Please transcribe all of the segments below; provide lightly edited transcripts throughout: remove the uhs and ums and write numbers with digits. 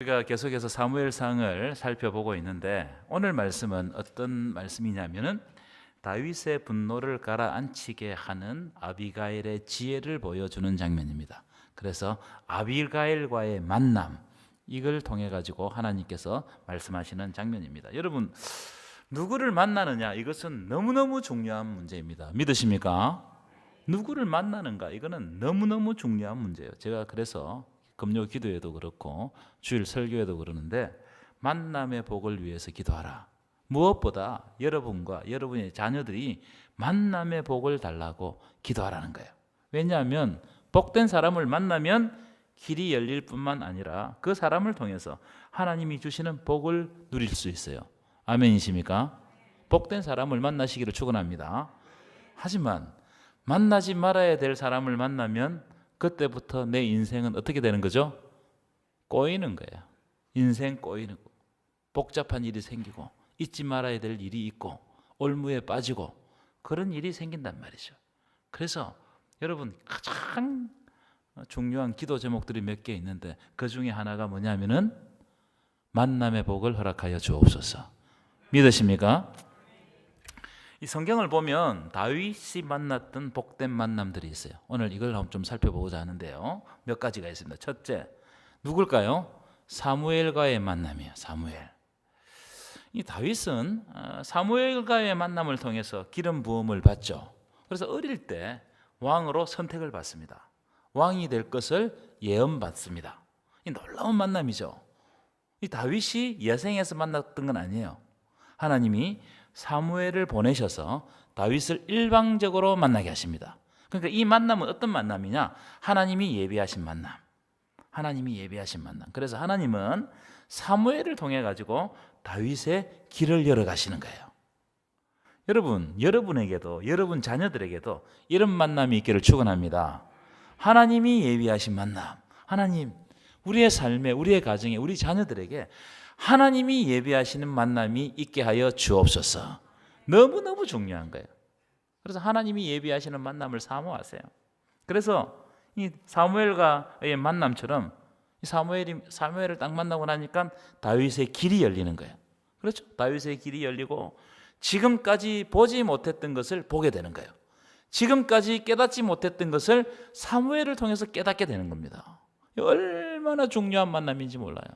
우리가 계속해서 사무엘상을 살펴보고 있는데 오늘 말씀은 어떤 말씀이냐면은 다윗의 분노를 가라앉히게 하는 아비가일의 지혜를 보여주는 장면입니다. 그래서 아비가일과의 만남, 이걸 통해 가지고 하나님께서 말씀하시는 장면입니다. 여러분, 누구를 만나느냐, 이것은 너무너무 중요한 문제입니다. 믿으십니까? 누구를 만나는가, 이거는 너무너무 중요한 문제예요. 제가 그래서 금요 기도에도 그렇고 주일 설교에도 그러는데, 만남의 복을 위해서 기도하라. 무엇보다 여러분과 여러분의 자녀들이 만남의 복을 달라고 기도하라는 거예요. 왜냐하면 복된 사람을 만나면 길이 열릴 뿐만 아니라 그 사람을 통해서 하나님이 주시는 복을 누릴 수 있어요. 아멘이십니까? 복된 사람을 만나시기를 축원합니다. 하지만 만나지 말아야 될 사람을 만나면 그때부터 내 인생은 어떻게 되는 거죠? 꼬이는 거예요. 인생 꼬이는 거. 복잡한 일이 생기고 잊지 말아야 될 일이 있고 올무에 빠지고 그런 일이 생긴단 말이죠. 그래서 여러분, 가장 중요한 기도 제목들이 몇 개 있는데 그 중에 하나가 뭐냐면은 만남의 복을 허락하여 주옵소서. 믿으십니까? 이 성경을 보면 다윗이 만났던 복된 만남들이 있어요. 오늘 이걸 한번 좀 살펴보고자 하는데요. 몇 가지가 있습니다. 첫째, 누굴까요? 사무엘과의 만남이에요. 사무엘. 이 다윗은 사무엘과의 만남을 통해서 기름 부음을 받죠. 그래서 어릴 때 왕으로 선택을 받습니다. 왕이 될 것을 예언받습니다. 이 놀라운 만남이죠. 이 다윗이 야생에서 만났던 건 아니에요. 하나님이 사무엘을 보내셔서 다윗을 일방적으로 만나게 하십니다. 그러니까 이 만남은 어떤 만남이냐? 하나님이 예비하신 만남. 하나님이 예비하신 만남. 그래서 하나님은 사무엘을 통해 가지고 다윗의 길을 열어 가시는 거예요. 여러분, 여러분에게도 여러분 자녀들에게도 이런 만남이 있기를 축원합니다. 하나님이 예비하신 만남. 하나님, 우리의 삶에, 우리의 가정에, 우리 자녀들에게 하나님이 예비하시는 만남이 있게 하여 주옵소서. 너무너무 중요한 거예요. 그래서 하나님이 예비하시는 만남을 사모하세요. 그래서 이 사무엘과의 만남처럼 사무엘을 딱 만나고 나니까 다윗의 길이 열리는 거예요. 그렇죠? 다윗의 길이 열리고 지금까지 보지 못했던 것을 보게 되는 거예요. 지금까지 깨닫지 못했던 것을 사무엘을 통해서 깨닫게 되는 겁니다. 얼마나 중요한 만남인지 몰라요.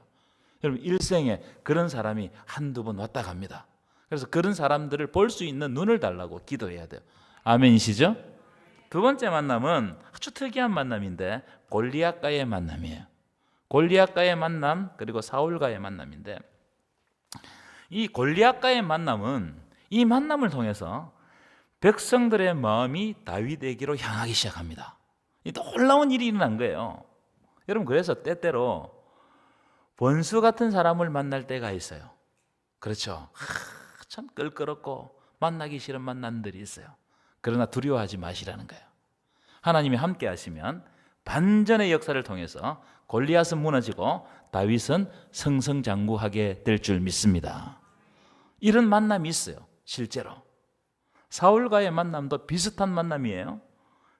여러분, 일생에 그런 사람이 한두 번 왔다 갑니다. 그래서 그런 사람들을 볼 수 있는 눈을 달라고 기도해야 돼요. 아멘이시죠? 두 번째 만남은 아주 특이한 만남인데 골리앗과의 만남이에요. 골리앗과의 만남, 그리고 사울과의 만남인데, 이 골리앗과의 만남은 이 만남을 통해서 백성들의 마음이 다윗에게로 향하기 시작합니다. 이 놀라운 일이 일어난 거예요. 여러분, 그래서 때때로 원수 같은 사람을 만날 때가 있어요. 그렇죠? 참 껄끄럽고 만나기 싫은 만남들이 있어요. 그러나 두려워하지 마시라는 거예요. 하나님이 함께 하시면 반전의 역사를 통해서 골리앗은 무너지고 다윗은 승승장구하게 될 줄 믿습니다. 이런 만남이 있어요. 실제로 사울과의 만남도 비슷한 만남이에요.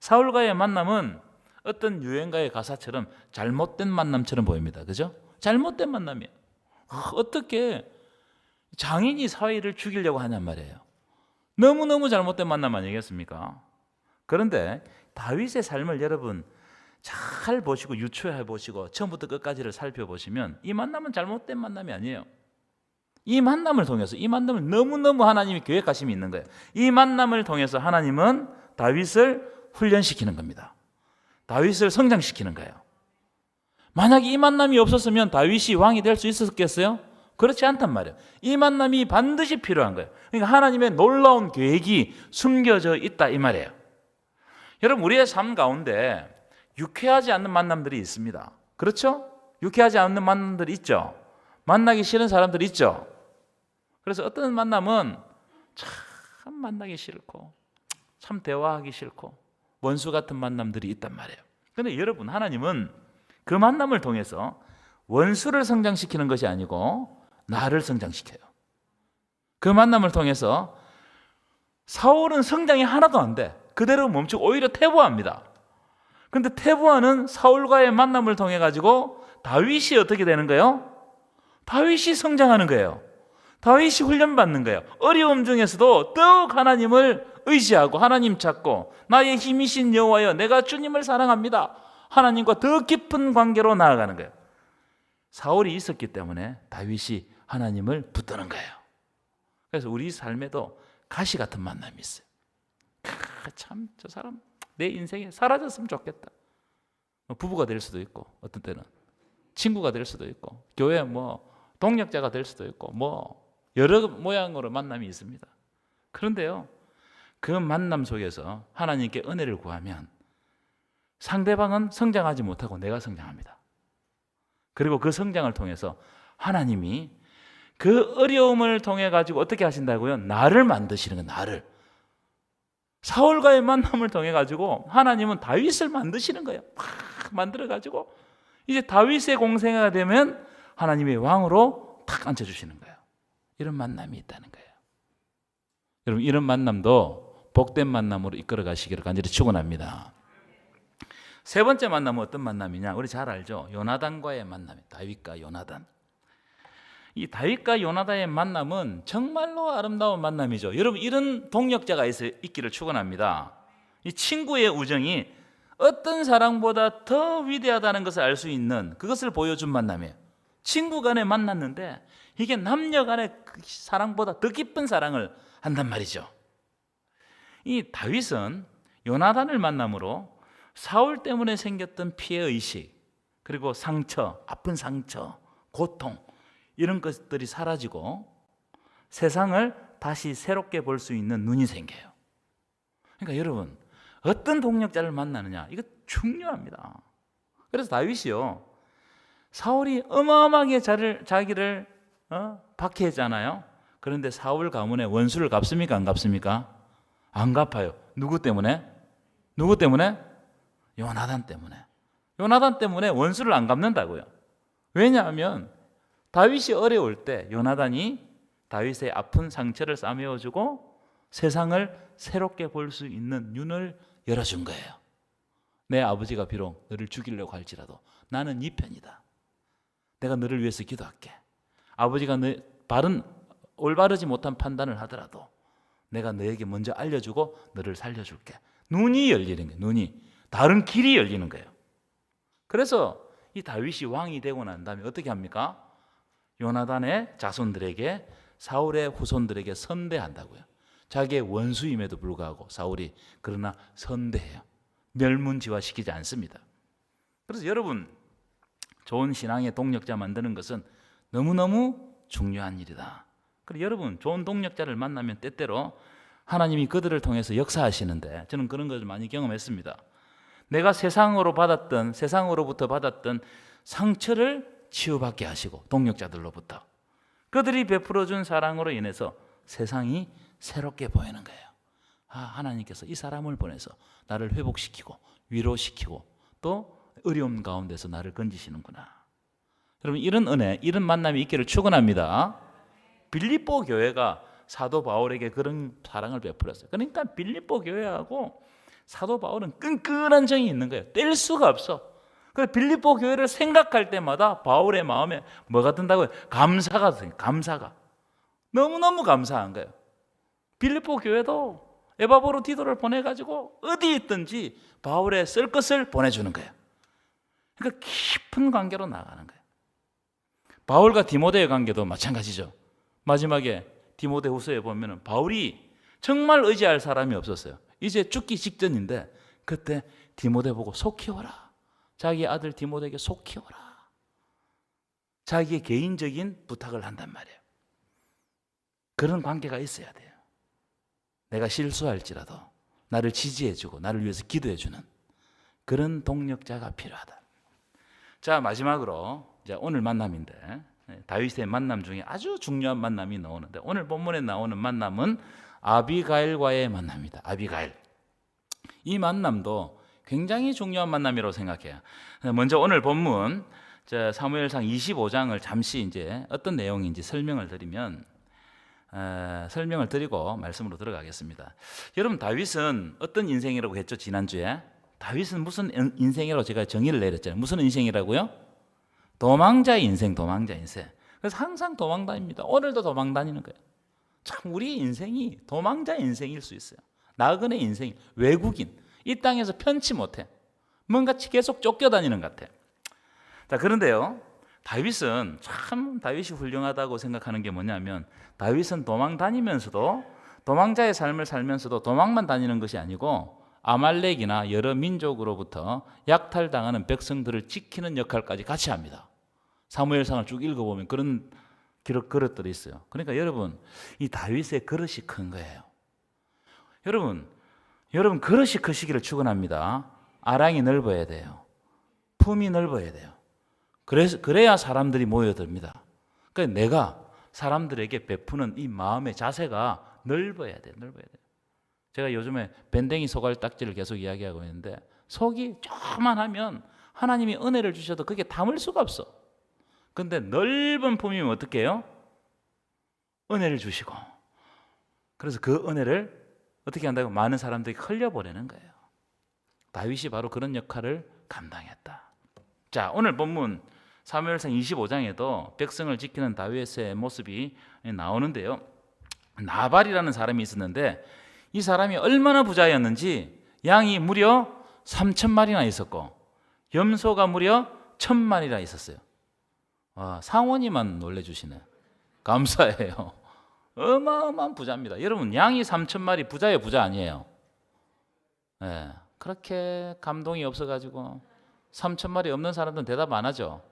사울과의 만남은 어떤 유행가의 가사처럼 잘못된 만남처럼 보입니다. 그죠? 잘못된 만남이에요. 어떻게 장인이 사위를 죽이려고 하냔 말이에요. 너무너무 잘못된 만남 아니겠습니까? 그런데 다윗의 삶을 여러분 잘 보시고 유추해 보시고 처음부터 끝까지를 살펴보시면 이 만남은 잘못된 만남이 아니에요. 이 만남을 통해서, 이 만남을 너무너무 하나님이 계획하심이 있는 거예요. 이 만남을 통해서 하나님은 다윗을 훈련시키는 겁니다. 다윗을 성장시키는 거예요. 만약에 이 만남이 없었으면 다윗이 왕이 될 수 있었겠어요? 그렇지 않단 말이에요. 이 만남이 반드시 필요한 거예요. 그러니까 하나님의 놀라운 계획이 숨겨져 있다 이 말이에요. 여러분, 우리의 삶 가운데 유쾌하지 않는 만남들이 있습니다. 그렇죠? 유쾌하지 않는 만남들이 있죠. 만나기 싫은 사람들이 있죠. 그래서 어떤 만남은 참 만나기 싫고 참 대화하기 싫고 원수 같은 만남들이 있단 말이에요. 그런데 여러분, 하나님은 그 만남을 통해서 원수를 성장시키는 것이 아니고 나를 성장시켜요. 그 만남을 통해서 사울은 성장이 하나도 안 돼. 그대로 멈추고 오히려 퇴보합니다. 그런데 퇴보하는 사울과의 만남을 통해 가지고 다윗이 어떻게 되는 거예요? 다윗이 성장하는 거예요. 다윗이 훈련받는 거예요. 어려움 중에서도 더욱 하나님을 의지하고 하나님 찾고 나의 힘이신 여호와여 내가 주님을 사랑합니다. 하나님과 더 깊은 관계로 나아가는 거예요. 사울이 있었기 때문에 다윗이 하나님을 붙드는 거예요. 그래서 우리 삶에도 가시 같은 만남이 있어요. 참 저 사람 내 인생에 사라졌으면 좋겠다. 부부가 될 수도 있고 어떤 때는 친구가 될 수도 있고 교회 동력자가 될 수도 있고 여러 모양으로 만남이 있습니다. 그런데요, 그 만남 속에서 하나님께 은혜를 구하면 상대방은 성장하지 못하고 내가 성장합니다. 그리고 그 성장을 통해서 하나님이 그 어려움을 통해 가지고 어떻게 하신다고요? 나를 만드시는 거예요. 나를. 사울과의 만남을 통해 가지고 하나님은 다윗을 만드시는 거예요. 막 만들어 가지고 이제 다윗의 공생애가 되면 하나님의 왕으로 탁 앉혀주시는 거예요. 이런 만남이 있다는 거예요. 여러분, 이런 만남도 복된 만남으로 이끌어 가시기를 간절히 축원합니다. 세 번째 만남은 어떤 만남이냐? 우리 잘 알죠? 요나단과의 만남. 다윗과 요나단. 이 다윗과 요나단의 만남은 정말로 아름다운 만남이죠. 여러분, 이런 동력자가 있기를 축원합니다. 이 친구의 우정이 어떤 사랑보다 더 위대하다는 것을 알 수 있는 그것을 보여준 만남이에요. 친구 간에 만났는데 이게 남녀 간의 사랑보다 더 깊은 사랑을 한단 말이죠. 이 다윗은 요나단을 만남으로 사울 때문에 생겼던 피해의식, 그리고 상처, 아픈 상처, 고통 이런 것들이 사라지고 세상을 다시 새롭게 볼 수 있는 눈이 생겨요. 그러니까 여러분, 어떤 동력자를 만나느냐 이거 중요합니다. 그래서 다윗이요, 사울이 어마어마하게 자기를 박해했잖아요. 그런데 사울 가문의 원수를 갚습니까? 안 갚습니까? 안 갚아요. 누구 때문에? 누구 때문에? 요나단 때문에. 요나단 때문에 원수를 안 갚는다고요. 왜냐하면 다윗이 어려울 때 요나단이 다윗의 아픈 상처를 싸매어주고 세상을 새롭게 볼 수 있는 눈을 열어준 거예요. 내 아버지가 비록 너를 죽이려고 할지라도 나는 네 편이다. 내가 너를 위해서 기도할게. 아버지가 너 올바르지 못한 판단을 하더라도 내가 너에게 먼저 알려주고 너를 살려줄게. 눈이 열리는 거예요. 눈이. 다른 길이 열리는 거예요. 그래서 이 다윗이 왕이 되고 난 다음에 어떻게 합니까? 요나단의 자손들에게, 사울의 후손들에게 선대한다고요. 자기의 원수임에도 불구하고 사울이 그러나 선대해요. 멸문지화시키지 않습니다. 그래서 여러분, 좋은 신앙의 동력자 만드는 것은 너무너무 중요한 일이다. 그리고 여러분, 좋은 동력자를 만나면 때때로 하나님이 그들을 통해서 역사하시는데 저는 그런 것을 많이 경험했습니다. 내가 세상으로부터 받았던 상처를 치유받게 하시고, 동력자들로부터 그들이 베풀어준 사랑으로 인해서 세상이 새롭게 보이는 거예요. 하나님께서 이 사람을 보내서 나를 회복시키고 위로시키고 또 어려움 가운데서 나를 건지시는구나. 여러분, 이런 은혜, 이런 만남이 있기를 축원합니다. 빌립보 교회가 사도 바울에게 그런 사랑을 베풀었어요. 그러니까 빌립보 교회하고 사도 바울은 끈끈한 정이 있는 거예요. 뗄 수가 없어. 그래서 빌립보 교회를 생각할 때마다 바울의 마음에 뭐가 든다고요? 감사가 드요. 감사가. 너무너무 감사한 거예요. 빌립보 교회도 에바브로디도를 보내가지고 어디 있든지 바울의 쓸 것을 보내주는 거예요. 그러니까 깊은 관계로 나가는 거예요. 바울과 디모데의 관계도 마찬가지죠. 마지막에 디모데후서에 보면은 바울이 정말 의지할 사람이 없었어요. 이제 죽기 직전인데 그때 디모데 보고 속 키워라. 자기 아들 디모데에게 속 키워라. 자기의 개인적인 부탁을 한단 말이에요. 그런 관계가 있어야 돼요. 내가 실수할지라도 나를 지지해주고 나를 위해서 기도해주는 그런 동력자가 필요하다. 자, 마지막으로 이제 오늘 만남인데, 다윗의 만남 중에 아주 중요한 만남이 나오는데, 오늘 본문에 나오는 만남은 아비가일과의 만남입니다. 아비가일. 이 만남도 굉장히 중요한 만남이라고 생각해요. 먼저 오늘 본문 사무엘상 25장을 잠시 이제 어떤 내용인지 설명을 드리고 말씀으로 들어가겠습니다. 여러분, 다윗은 어떤 인생이라고 했죠? 지난주에 다윗은 무슨 인생이라고 제가 정의를 내렸잖아요. 무슨 인생이라고요? 도망자 인생. 그래서 항상 도망 다닙니다. 오늘도 도망 다니는 거예요. 참 우리 인생이 도망자 인생일 수 있어요. 나그네 인생, 외국인, 이 땅에서 편치 못해. 뭔가 계속 쫓겨다니는 것 같아. 자, 그런데요, 다윗은 참 다윗이 훌륭하다고 생각하는 게 뭐냐면, 다윗은 도망 다니면서도, 도망자의 삶을 살면서도 도망만 다니는 것이 아니고 아말렉이나 여러 민족으로부터 약탈당하는 백성들을 지키는 역할까지 같이 합니다. 사무엘상을 쭉 읽어보면 그런 그릇들이 있어요. 그러니까 여러분, 이 다윗의 그릇이 큰 거예요. 여러분 그릇이 크시기를 축원합니다. 아랑이 넓어야 돼요. 품이 넓어야 돼요. 그래야 사람들이 모여듭니다. 그러니까 내가 사람들에게 베푸는 이 마음의 자세가 넓어야 돼요. 제가 요즘에 밴댕이 소갈딱지를 계속 이야기하고 있는데, 속이 조그만하면 하나님이 은혜를 주셔도 그게 담을 수가 없어. 근데 넓은 품이면 어떻게 해요? 은혜를 주시고, 그래서 그 은혜를 어떻게 한다고? 많은 사람들이 흘려보내는 거예요. 다윗이 바로 그런 역할을 감당했다. 자, 오늘 본문 사무엘상 25장에도 백성을 지키는 다윗의 모습이 나오는데요, 나발이라는 사람이 있었는데, 이 사람이 얼마나 부자였는지 양이 무려 3,000마리나 있었고 염소가 무려 1,000마리나 있었어요. 와, 상원이만 놀래주시네. 감사해요. 어마어마한 부자입니다. 여러분, 양이 3,000마리 부자예요, 부자 아니에요? 네, 그렇게 감동이 없어가지고 3,000마리 없는 사람들은 대답 안 하죠.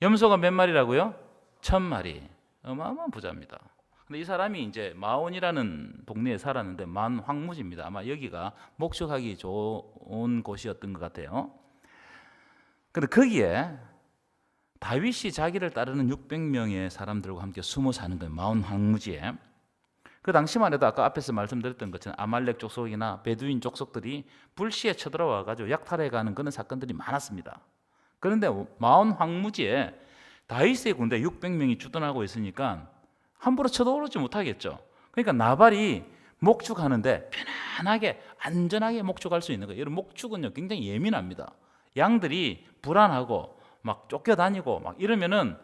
염소가 몇 마리라고요? 1,000마리. 어마어마한 부자입니다. 근데 이 사람이 이제 마온이라는 동네에 살았는데, 만 황무지입니다. 아마 여기가 목축하기 좋은 곳이었던 것 같아요. 근데 거기에 다윗이 자기를 따르는 600명의 사람들과 함께 숨어 사는 거예요. 마온 황무지에. 그 당시만 해도 아까 앞에서 말씀드렸던 것처럼 아말렉 족속이나 베두인 족속들이 불시에 쳐들어와 가지고 약탈해가는 그런 사건들이 많았습니다. 그런데 마온 황무지에 다윗의 군대 600명이 주둔하고 있으니까 함부로 쳐들어오지 못하겠죠. 그러니까 나발이 목축하는데 편안하게 안전하게 목축할 수 있는 거예요. 여러분, 목축은요 굉장히 예민합니다. 양들이 불안하고 막 쫓겨다니고 막 이러면은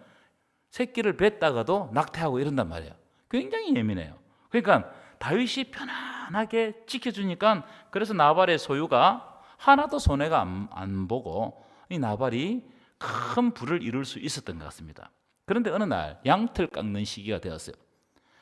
새끼를 뱉다가도 낙태하고 이런단 말이에요. 굉장히 예민해요. 그러니까 다윗이 편안하게 지켜주니까, 그래서 나발의 소유가 하나도 손해가 안 보고 이 나발이 큰 부를 이룰 수 있었던 것 같습니다. 그런데 어느 날 양털 깎는 시기가 되었어요.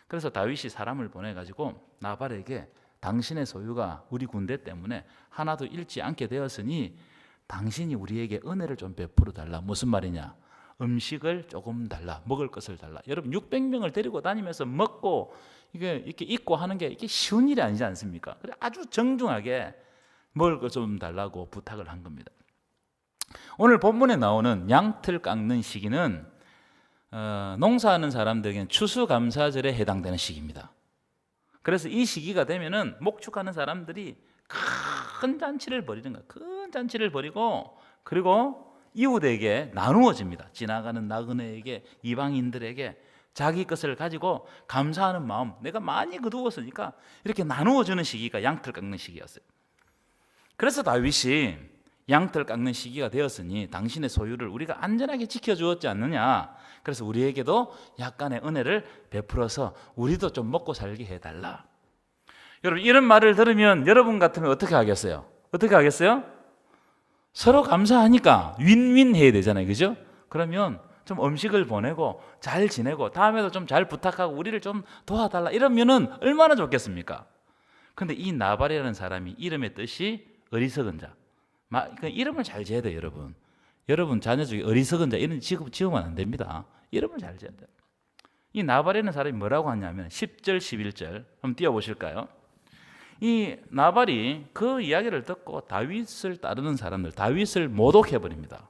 그래서 다윗이 사람을 보내가지고 나발에게 당신의 소유가 우리 군대 때문에 하나도 잃지 않게 되었으니 당신이 우리에게 은혜를 좀 베풀어 달라. 무슨 말이냐? 음식을 조금 달라. 먹을 것을 달라. 여러분, 600명을 데리고 다니면서 먹고 이게 이렇게 입고 하는 게 이게 쉬운 일이 아니지 않습니까? 그래 아주 정중하게 먹을 것 좀 달라고 부탁을 한 겁니다. 오늘 본문에 나오는 양털 깎는 시기는 농사하는 사람들에게는 추수감사절에 해당되는 시기입니다. 그래서 이 시기가 되면은 목축하는 사람들이 큰 잔치를 벌이는 거예요. 큰 잔치를 벌이고, 그리고 이웃에게 나누어집니다. 지나가는 나그네에게, 이방인들에게 자기 것을 가지고 감사하는 마음, 내가 많이 거두었으니까 이렇게 나누어주는 시기가 양털 깎는 시기였어요. 그래서 다윗이 양털 깎는 시기가 되었으니 당신의 소유를 우리가 안전하게 지켜주었지 않느냐, 그래서 우리에게도 약간의 은혜를 베풀어서 우리도 좀 먹고 살게 해달라. 여러분, 이런 말을 들으면 여러분 같으면 어떻게 하겠어요? 어떻게 하겠어요? 서로 감사하니까 윈윈 해야 되잖아요, 그죠? 그러면 좀 음식을 보내고 잘 지내고 다음에도 좀 잘 부탁하고 우리를 좀 도와달라 이러면은 얼마나 좋겠습니까? 근데 이 나발이라는 사람이 이름의 뜻이 어리석은 자. 이름을 잘 지어야 돼요, 여러분. 여러분 자녀 중에 어리석은 자 이런 지으면 안 됩니다. 이름을 잘 지어야 돼요. 이 나발이라는 사람이 뭐라고 하냐면 10절 11절 한번 띄워보실까요? 이 나발이 그 이야기를 듣고 다윗을 따르는 사람들, 다윗을 모독해버립니다.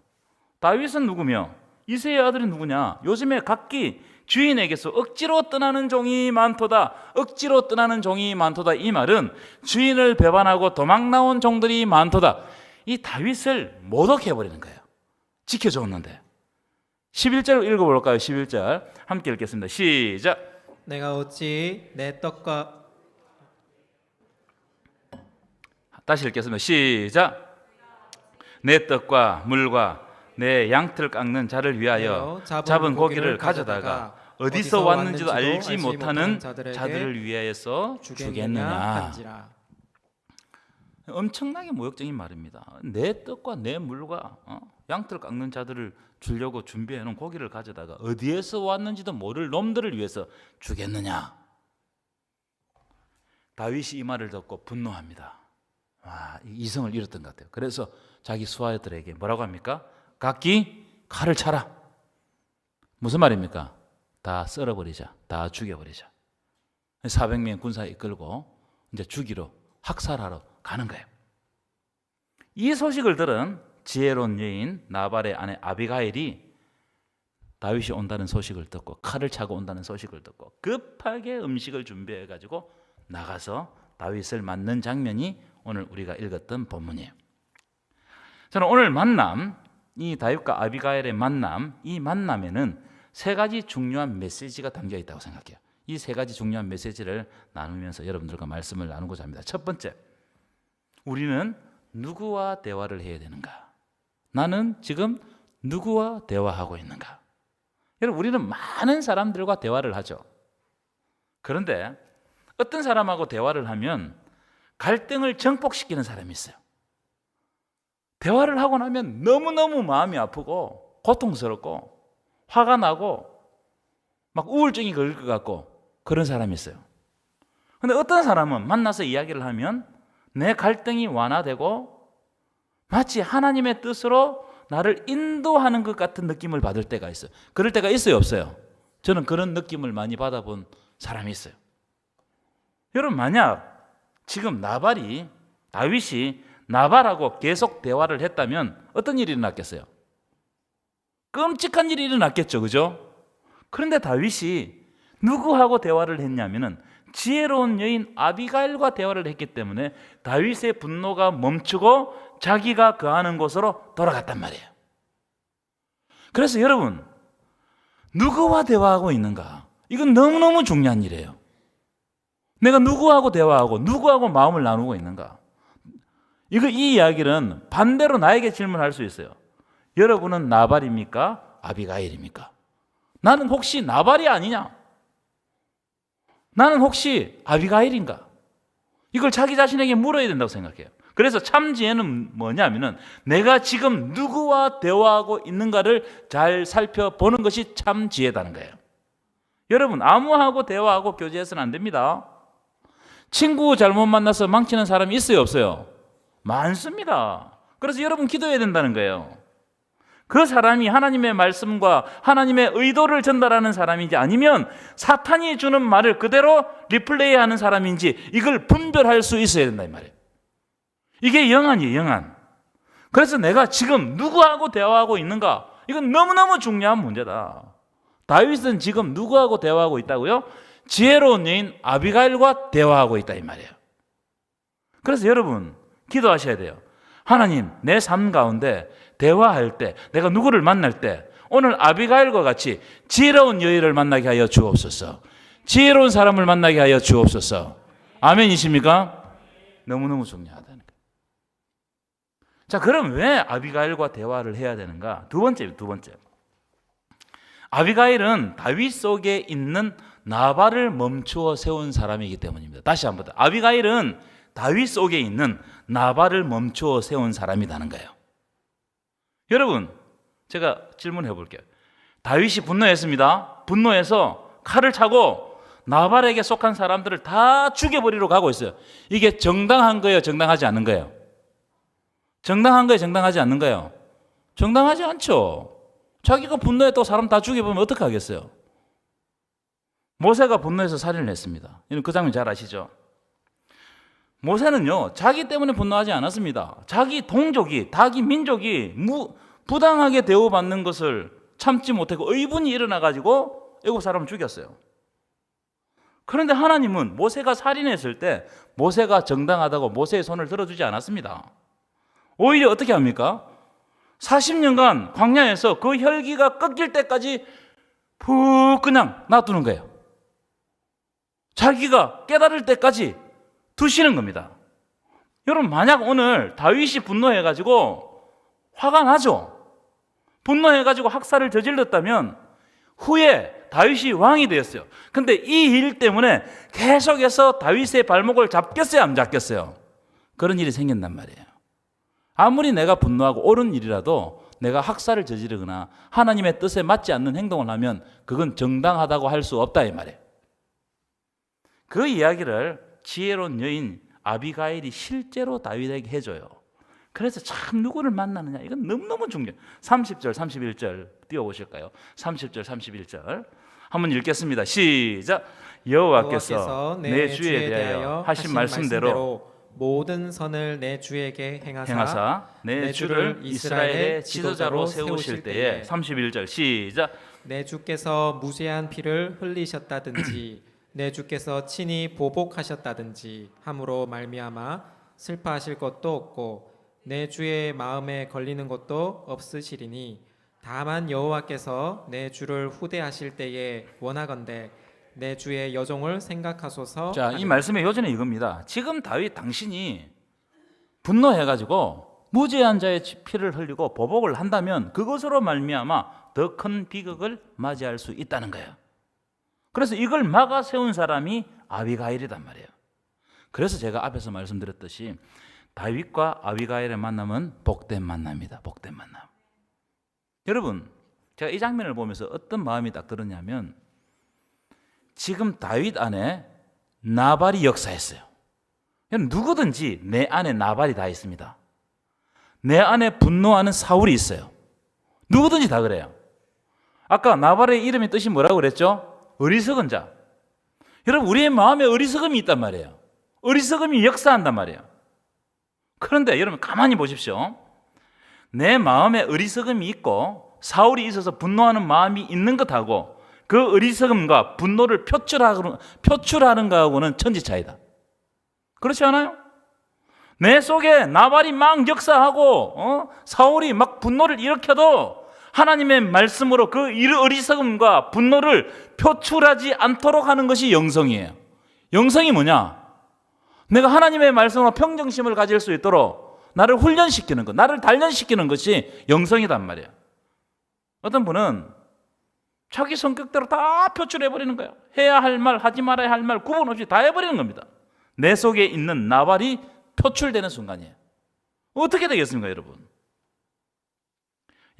다윗은 누구며? 이새의 아들이 누구냐? 요즘에 각기 주인에게서 억지로 떠나는 종이 많도다. 억지로 떠나는 종이 많도다. 이 말은 주인을 배반하고 도망 나온 종들이 많도다. 이 다윗을 모독해버리는 거예요. 지켜줬는데. 11절 읽어볼까요? 11절 함께 읽겠습니다. 시작. 내가 어찌 내 떡과 다시 읽겠습니다. 시작. 내 떡과 물과 내 양털 깎는 자를 위하여 잡은 고기를 가져다가 어디서 왔는지도 알지 못하는 자들을 위하여서 주겠느냐. 한지라. 엄청나게 모욕적인 말입니다. 내 떡과 내 물과 양털 깎는 자들을 주려고 준비해 놓은 고기를 가져다가 어디에서 왔는지도 모를 놈들을 위해서 주겠느냐. 다윗이 이 말을 듣고 분노합니다. 와, 이성을 잃었던 것 같아요. 그래서 자기 수하들에게 뭐라고 합니까? 각기 칼을 차라. 무슨 말입니까? 다 썰어버리자. 다 죽여버리자. 400명 군사 이끌고 이제 죽이러 학살하러 가는 거예요. 이 소식을 들은 지혜로운 여인 나발의 아내 아비가일이 다윗이 온다는 소식을 듣고 칼을 차고 온다는 소식을 듣고 급하게 음식을 준비해 가지고 나가서 다윗을 맞는 장면이 오늘 우리가 읽었던 본문이에요. 저는 오늘 만남, 이 다윗과 아비가일의 만남, 이 만남에는 세 가지 중요한 메시지가 담겨 있다고 생각해요. 이 세 가지 중요한 메시지를 나누면서 여러분들과 말씀을 나누고자 합니다. 첫 번째, 우리는 누구와 대화를 해야 되는가? 나는 지금 누구와 대화하고 있는가? 여러분, 우리는 많은 사람들과 대화를 하죠. 그런데 어떤 사람하고 대화를 하면 갈등을 증폭시키는 사람이 있어요. 대화를 하고 나면 너무너무 마음이 아프고 고통스럽고 화가 나고 막 우울증이 걸릴 것 같고 그런 사람이 있어요. 그런데 어떤 사람은 만나서 이야기를 하면 내 갈등이 완화되고 마치 하나님의 뜻으로 나를 인도하는 것 같은 느낌을 받을 때가 있어요. 그럴 때가 있어요, 없어요? 저는 그런 느낌을 많이 받아본 사람이 있어요. 여러분, 만약 지금 다윗이 나발하고 계속 대화를 했다면 어떤 일이 일어났겠어요? 끔찍한 일이 일어났겠죠, 그죠? 그런데 다윗이 누구하고 대화를 했냐면은 지혜로운 여인 아비가일과 대화를 했기 때문에 다윗의 분노가 멈추고 자기가 거하는 곳으로 돌아갔단 말이에요. 그래서 여러분, 누구와 대화하고 있는가? 이건 너무너무 중요한 일이에요. 내가 누구하고 대화하고 누구하고 마음을 나누고 있는가? 이 이야기는 반대로 나에게 질문할 수 있어요. 여러분은 나발입니까? 아비가일입니까? 나는 혹시 나발이 아니냐? 나는 혹시 아비가일인가? 이걸 자기 자신에게 물어야 된다고 생각해요. 그래서 참 지혜는 뭐냐면은 내가 지금 누구와 대화하고 있는가를 잘 살펴보는 것이 참 지혜다는 거예요. 여러분, 아무하고 대화하고 교제해서는 안 됩니다. 친구 잘못 만나서 망치는 사람이 있어요, 없어요? 많습니다. 그래서 여러분 기도해야 된다는 거예요. 그 사람이 하나님의 말씀과 하나님의 의도를 전달하는 사람인지 아니면 사탄이 주는 말을 그대로 리플레이하는 사람인지 이걸 분별할 수 있어야 된다 이 말이에요. 이게 영안이에요, 영안. 그래서 내가 지금 누구하고 대화하고 있는가? 이건 너무너무 중요한 문제다. 다윗은 지금 누구하고 대화하고 있다고요? 지혜로운 여인 아비가일과 대화하고 있다 이 말이에요. 그래서 여러분 기도하셔야 돼요. 하나님, 내 삶 가운데 대화할 때, 내가 누구를 만날 때 오늘 아비가일과 같이 지혜로운 여인을 만나게 하여 주옵소서. 지혜로운 사람을 만나게 하여 주옵소서. 아멘이십니까? 너무너무 중요하다는 거예요. 자, 그럼 왜 아비가일과 대화를 해야 되는가? 두 번째. 아비가일은 다윗 속에 있는 나발을 멈추어 세운 사람이기 때문입니다. 다시 한번 더. 아비가일은 다윗 속에 있는 나발을 멈추어 세운 사람이라는 거예요. 여러분, 제가 질문해 볼게요. 다윗이 분노했습니다. 분노해서 칼을 차고 나발에게 속한 사람들을 다 죽여버리러 가고 있어요. 이게 정당한 거예요? 정당하지 않는 거예요? 정당한 거예요? 정당하지 않는 거예요? 정당하지 않죠. 자기가 분노해 또 사람 다 죽여보면 어떻게 하겠어요? 모세가 분노해서 살인을 했습니다. 그 장면 잘 아시죠? 모세는요, 자기 때문에 분노하지 않았습니다. 자기 동족이, 자기 민족이 부당하게 대우받는 것을 참지 못하고 의분이 일어나가지고 애국 사람을 죽였어요. 그런데 하나님은 모세가 살인했을 때 모세가 정당하다고 모세의 손을 들어주지 않았습니다. 오히려 어떻게 합니까? 40년간 광야에서 그 혈기가 꺾일 때까지 푹 그냥 놔두는 거예요. 자기가 깨달을 때까지 두시는 겁니다. 여러분, 만약 오늘 다윗이 분노해가지고 화가 나죠? 분노해가지고 학살을 저질렀다면 후에 다윗이 왕이 되었어요. 근데 이 일 때문에 계속해서 다윗의 발목을 잡겠어요, 안 잡겠어요? 그런 일이 생긴단 말이에요. 아무리 내가 분노하고 옳은 일이라도 내가 학살을 저지르거나 하나님의 뜻에 맞지 않는 행동을 하면 그건 정당하다고 할 수 없다 이 말이에요. 그 이야기를 지혜로운 여인 아비가일이 실제로 다윗에게 해줘요. 그래서 참 누구를 만나느냐 이건 너무너무 중요해요. 30절 31절 띄워보실까요? 30절 31절 한번 읽겠습니다. 시작. 여호와께서 내 주에 대하여 하신 말씀대로 모든 선을 내 주에게 행하사 내 주를 이스라엘의 지도자로 세우실 때에 31절 시작. 내 주께서 무죄한 피를 흘리셨다든지 내 주께서 친히 보복하셨다든지 함으로 말미암아 슬퍼하실 것도 없고 내 주의 마음에 걸리는 것도 없으시리니 다만 여호와께서 내 주를 후대하실 때에 원하건대 내 주의 여종을 생각하소서. 자, 이 말씀의 요지는 이겁니다. 지금 다윗 당신이 분노해가지고 무죄한 자의 피를 흘리고 보복을 한다면 그것으로 말미암아 더 큰 비극을 맞이할 수 있다는 거예요. 그래서 이걸 막아 세운 사람이 아비가일이란 말이에요. 그래서 제가 앞에서 말씀드렸듯이 다윗과 아비가일의 만남은 복된 만남이다. 복된 만남. 여러분, 제가 이 장면을 보면서 어떤 마음이 딱 들었냐면 지금 다윗 안에 나발이 역사했어요. 누구든지 내 안에 나발이 다 있습니다. 내 안에 분노하는 사울이 있어요. 누구든지 다 그래요. 아까 나발의 이름의 뜻이 뭐라고 그랬죠? 어리석은 자. 여러분, 우리의 마음에 어리석음이 있단 말이에요. 어리석음이 역사한단 말이에요. 그런데 여러분 가만히 보십시오. 내 마음에 어리석음이 있고 사울이 있어서 분노하는 마음이 있는 것하고 그 어리석음과 분노를 표출하는 것하고는 천지 차이다. 그렇지 않아요? 내 속에 나발이 막 역사하고 사울이 막 분노를 일으켜도 하나님의 말씀으로 그 어리석음과 분노를 표출하지 않도록 하는 것이 영성이에요. 영성이 뭐냐? 내가 하나님의 말씀으로 평정심을 가질 수 있도록 나를 훈련시키는 것, 나를 단련시키는 것이 영성이란 말이에요. 어떤 분은 자기 성격대로 다 표출해버리는 거예요. 해야 할 말, 하지 말아야 할 말 구분 없이 다 해버리는 겁니다. 내 속에 있는 나발이 표출되는 순간이에요. 어떻게 되겠습니까, 여러분?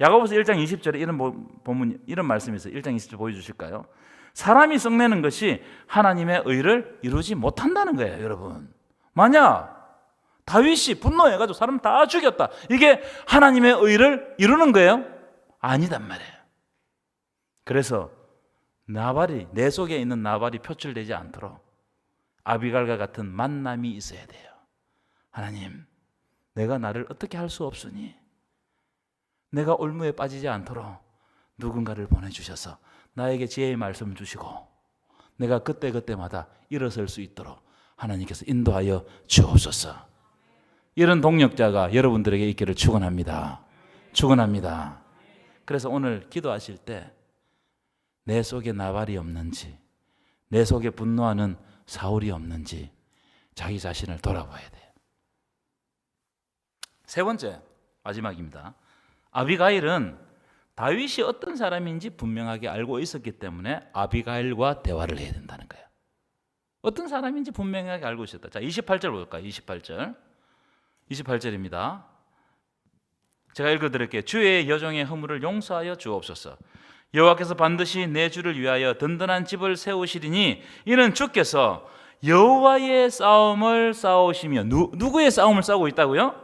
야고보서 1장 20절에 이런 말씀이 있어요. 1장 20절 보여주실까요? 사람이 썩내는 것이 하나님의 의를 이루지 못한다는 거예요, 여러분. 만약 다윗이 분노해가지고 사람 다 죽였다. 이게 하나님의 의를 이루는 거예요? 아니단 말이에요. 그래서 내 속에 있는 나발이 표출되지 않도록 아비갈과 같은 만남이 있어야 돼요. 하나님, 내가 나를 어떻게 할 수 없으니 내가 올무에 빠지지 않도록 누군가를 보내주셔서 나에게 지혜의 말씀을 주시고 내가 그때그때마다 일어설 수 있도록 하나님께서 인도하여 주옵소서. 이런 동력자가 여러분들에게 있기를 축원합니다. 축원합니다. 그래서 오늘 기도하실 때 내 속에 나발이 없는지, 내 속에 분노하는 사울이 없는지 자기 자신을 돌아봐야 돼요. 세 번째, 마지막입니다. 아비가일은 다윗이 어떤 사람인지 분명하게 알고 있었기 때문에 아비가일과 대화를 해야 된다는 거예요. 어떤 사람인지 분명하게 알고 있었다. 자, 28절 볼까요? 28절입니다. 제가 읽어드릴게요. 주의 여종의 허물을 용서하여 주옵소서. 여호와께서 반드시 내 주를 위하여 든든한 집을 세우시리니 이는 주께서 여호와의 싸움을 싸우시며 누구의 싸움을 싸우고 있다고요?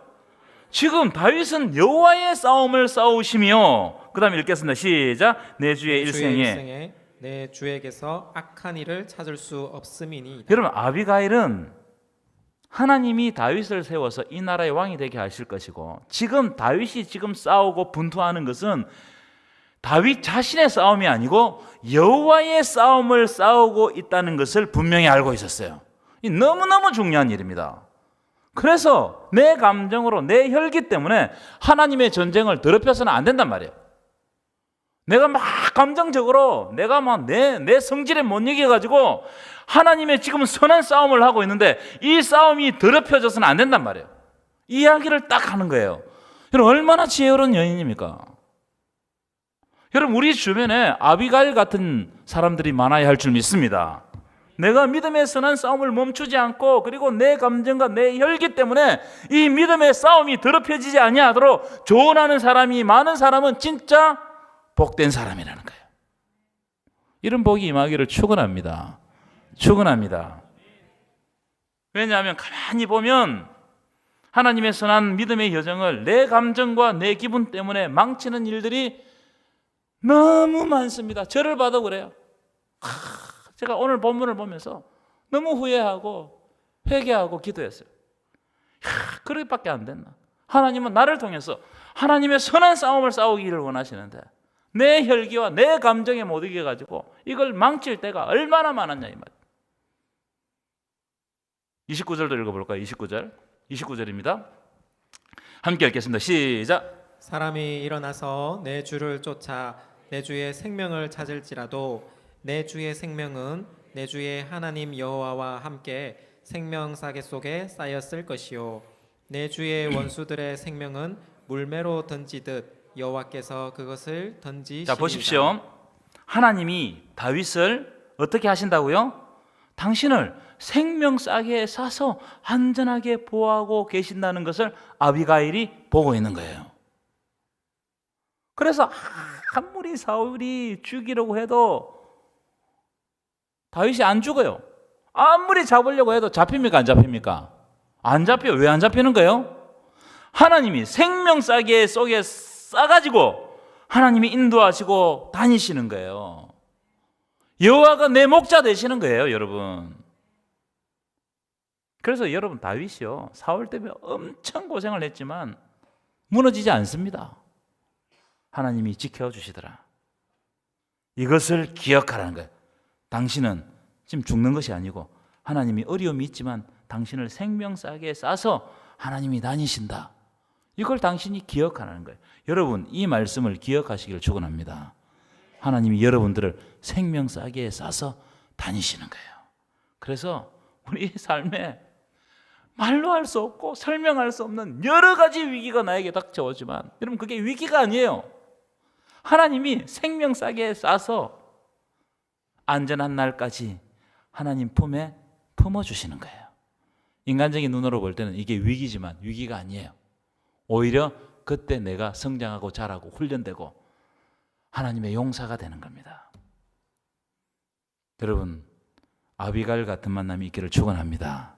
지금 다윗은 여호와의 싸움을 싸우시며 그 다음에 읽겠습니다. 시작. 내 주의 일생에 내 주에게서 악한 일을 찾을 수 없음이니. 여러분, 아비가일은 하나님이 다윗을 세워서 이 나라의 왕이 되게 하실 것이고 지금 다윗이 지금 싸우고 분투하는 것은 다윗 자신의 싸움이 아니고 여호와의 싸움을 싸우고 있다는 것을 분명히 알고 있었어요. 이 너무너무 중요한 일입니다. 그래서 내 감정으로 내 혈기 때문에 하나님의 전쟁을 더럽혀서는 안 된단 말이에요. 내가 막 감정적으로 내가 막 내 성질에 못 이겨가지고 하나님의 지금 선한 싸움을 하고 있는데 이 싸움이 더럽혀져서는 안 된단 말이에요. 이야기를 딱 하는 거예요. 여러분, 얼마나 지혜로운 여인입니까? 여러분 우리 주변에 아비가일 같은 사람들이 많아야 할 줄 믿습니다. 내가 믿음의 선한 싸움을 멈추지 않고 그리고 내 감정과 내 혈기 때문에 이 믿음의 싸움이 더럽혀지지 아니하도록 조언하는 사람이 많은 사람은 진짜 복된 사람이라는 거예요. 이런 복이 임하기를 축원합니다. 축원합니다. 왜냐하면 가만히 보면 하나님의 선한 믿음의 여정을 내 감정과 내 기분 때문에 망치는 일들이 너무 많습니다. 저를 봐도 그래요. 제가 오늘 본문을 보면서 너무 후회하고 회개하고 기도했어요. 그렇게밖에 안 됐나? 하나님은 나를 통해서 하나님의 선한 싸움을 싸우기를 원하시는데 내 혈기와 내 감정에 못 이겨가지고 이걸 망칠 때가 얼마나 많았냐 이 말. 29절도 읽어볼까요? 29절입니다. 함께 읽겠습니다. 시작. 사람이 일어나서 내 주를 쫓아 내 주의 생명을 찾을지라도 내 주의 생명은 내 주의 하나님 여호와와 함께 생명사계 속에 쌓였을 것이요 내 주의 원수들의 생명은 물매로 던지듯 여호와께서 그것을 던지시리이다. 자 보십시오. 하나님이 다윗을 어떻게 하신다고요? 당신을 생명싸개에 싸서 안전하게 보호하고 계신다는 것을 아비가일이 보고 있는 거예요. 그래서 아무리 사울이 죽이려고 해도 다윗이 안 죽어요. 아무리 잡으려고 해도 잡힙니까? 안 잡힙니까? 안 잡혀요. 왜 안 잡히는 거예요? 하나님이 생명싸개 속에 싸가지고 하나님이 인도하시고 다니시는 거예요. 여호와가 내 목자 되시는 거예요, 여러분. 그래서 여러분 다윗이요 사울 때문에 엄청 고생을 했지만 무너지지 않습니다. 하나님이 지켜주시더라. 이것을 기억하라는 거예요. 당신은 지금 죽는 것이 아니고 하나님이 어려움이 있지만 당신을 생명싸개에 싸서 하나님이 다니신다. 이걸 당신이 기억하라는 거예요. 여러분 이 말씀을 기억하시기를 축원합니다. 하나님이 여러분들을 생명싸개에 싸서 다니시는 거예요. 그래서 우리 삶에 말로 할 수 없고 설명할 수 없는 여러 가지 위기가 나에게 닥쳐오지만 여러분 그게 위기가 아니에요. 하나님이 생명싸개에 싸서 안전한 날까지 하나님 품에 품어주시는 거예요. 인간적인 눈으로 볼 때는 이게 위기지만 위기가 아니에요. 오히려 그때 내가 성장하고 자라고 훈련되고 하나님의 용사가 되는 겁니다. 여러분 아비가일 같은 만남이 있기를 축원합니다.